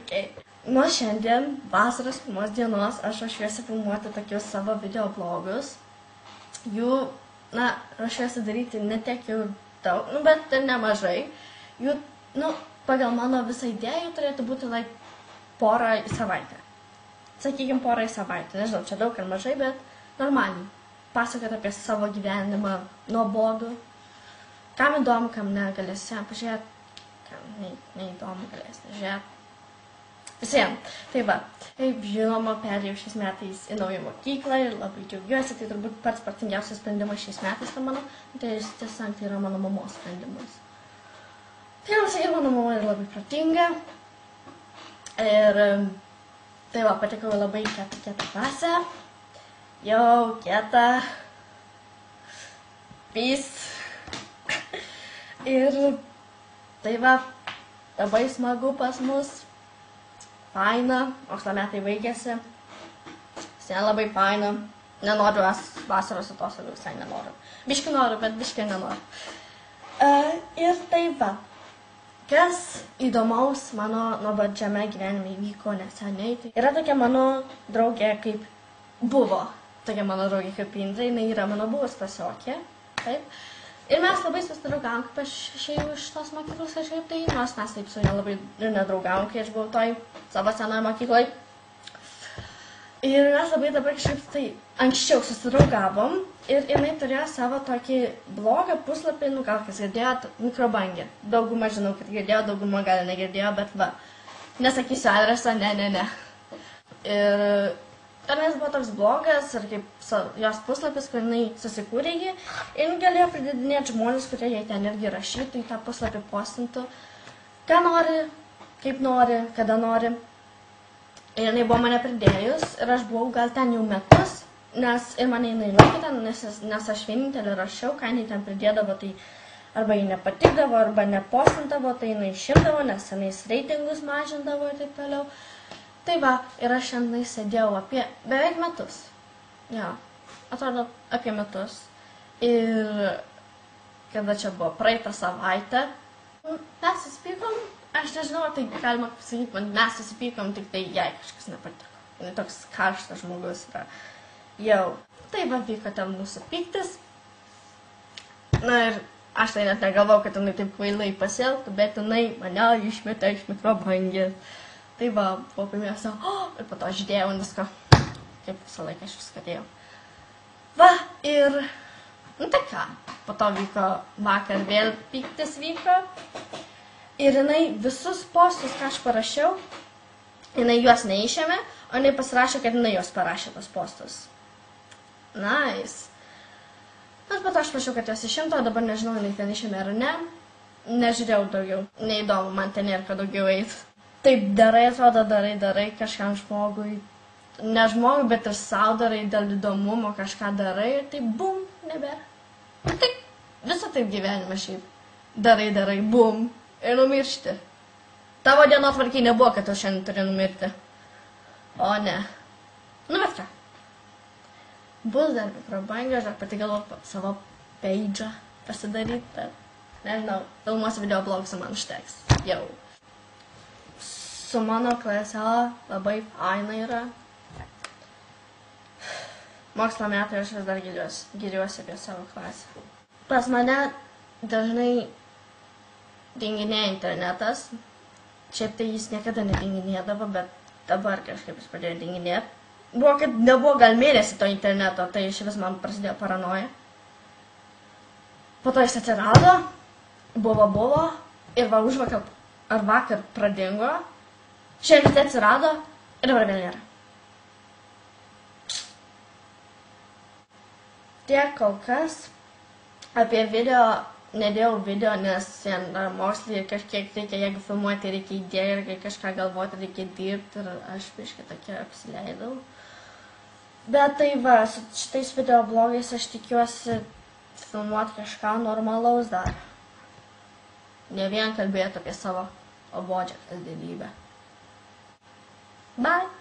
Okay. Nuo šiandien, vasaros pirmos dienos, aš ruošiuosi filmuoti tokius savo videoblogus. Jų, ruošiuosi daryti ne tiek jau daug, bet ir nemažai. Jų, pagal mano visą idėją turėtų būti porą į savaitę. Sakykime, porą į savaitę. Nežinau, čia daug ar mažai, bet normaliai. Pasakoti apie savo gyvenimą, nuobodų. Kam įdomu, kam ne, galės ją pažiūrėti. Kam neįdomu, galės nežiūrėti. Visiems. Tai va, kaip žinoma, perėjau šiais metais į naują mokyklą ir labai džiaugiuosi, tai turbūt pats spartingiausias sprendimas šiais metais tai mano, tai tiesiog tai yra mano mamos sprendimas. Tai jau sakyti, mano mama yra labai protinga ir tai va, patekau į labai kietą klasę, jau kietą, peace ir tai va, labai smagu pas mus. Faina, mokslo metai baigėsi, visai labai faina, nenoriu vasaros atostogų, visai nenoriu. Biški noriu, bet biški nenoriu. Ir tai va, kas įdomaus mano nuobodžiame gyvenime įvyko neseniai, tai yra tokia mano draugė kaip buvo, tokia mano draugė kaip Indra, jinai yra mano buvus klasiokė, taip. Ir mes labai susidraugavom, kaip aš išėjau iš tos mokyklos kažkaip tai, nors mes taip su ja labai nedraugavom, kai aš buvau toj savo senoje mokykloj. Ir mes labai dabar kažkaip tai anksčiau susidraugavom ir jinai turėjo savo tokį blogą puslapį, gal kas girdėjo, Mikrobangė. Dauguma žinau, kad girdėjo, dauguma gal negirdėjo, bet va, nesakysiu adresą, ne. Ir tenais buvo toks blogas ir kaip jos puslapis, kur jinai susikūrė jį ir galėjo pridėdinėti žmonės, kurie jai ten irgi rašytų, į tą puslapį postintų, ką nori, kaip nori, kada nori. Ir jinai buvo mane pridėjus ir aš buvau gal ten jau metus, nes ir mane jinai laikė ten, nes aš vienintelį rašiau, ką jinai ten pridėdavo, tai arba jai nepatikdavo, arba nepostindavo, tai jinai išimdavo, nes tenais reitingus mažindavo ir taip toliau. Tai va, ir aš šiandien sėdėjau apie beveik metus. Jo, atrodo apie metus. Ir kada čia buvo praeitą savaitę, mes susipykom, aš nežinau, tai galima pasakyti, mes susipykom, tik tai jai kažkas nepatiko. Jis toks karštas žmogus yra. Jau, tai va vyko ten mūsų pyktis. Na ir aš tai net negalvau, kad jinai taip kvailai pasielgtų, bet jinai mane išmetė iš Mikrobangės. Tai va, buvo pirmiausia, ir po to aš dėjau viską, kaip visą laiką aš viską dėjau. Va, ir, tai ką, po to vyko vakar vėl pyktis vyko. Ir jinai visus postus, ką aš parašiau, jinai juos neišėmė, o jinai pasirašė, kad jinai juos parašė tos postus. Nice. Aš po to aš prašiau, kad juos išimto, dabar nežinau, jinai ten išėmė ar ne. Nežiūrėjau daugiau, neįdomu, man ten nėra, kad daugiau eit. Taip darai, atrodo, darai kažkam žmogui, ne žmogui, bet ir savo darai dėl įdomumo, kažką darai ir tai bum, nebėra. Tai visą taip gyvenime šiaip. Darai, bum, ir numiršti. Tavo dienotvarkiai nebuvo, kad tu šiandien turi numirti. O ne. Bet ką. Bus dar Mikrobangė, aš dar pati galvoju savo page'ą pasidaryti, bet nežinau, filmuosiu videoblogus, man užteks. Jau. Su mano klase labai faina yra. Mokslo metai aš vis dar giriuosi apie savo klasę. Pas mane dažnai dinginėja internetas. Šiaip tai jis niekada nedinginėdavo, bet dabar kažkaip jis pradėjo dinginėti. Buvo, kad nebuvo gal mėnesį to interneto, tai iš vis man prasidėjo paranoja. Po to jis atsirado, buvo, ir va užvakar ar vakar pradingo. Šiandien ryte atsirado ir dabar vėl nėra. Tiek kol kas apie video, nedėjau video, nes mokslai ir kažkiek reikia, jeigu filmuoti, reikia idėją, reikia kažką galvoti, reikia dirbti ir aš biškai tokia apsileidau. Bet tai va, su šitais videoblogais aš tikiuosi filmuoti kažką normalaus dar. Ne vien kalbėti apie savo nuobodžią kasdienybę. Bye!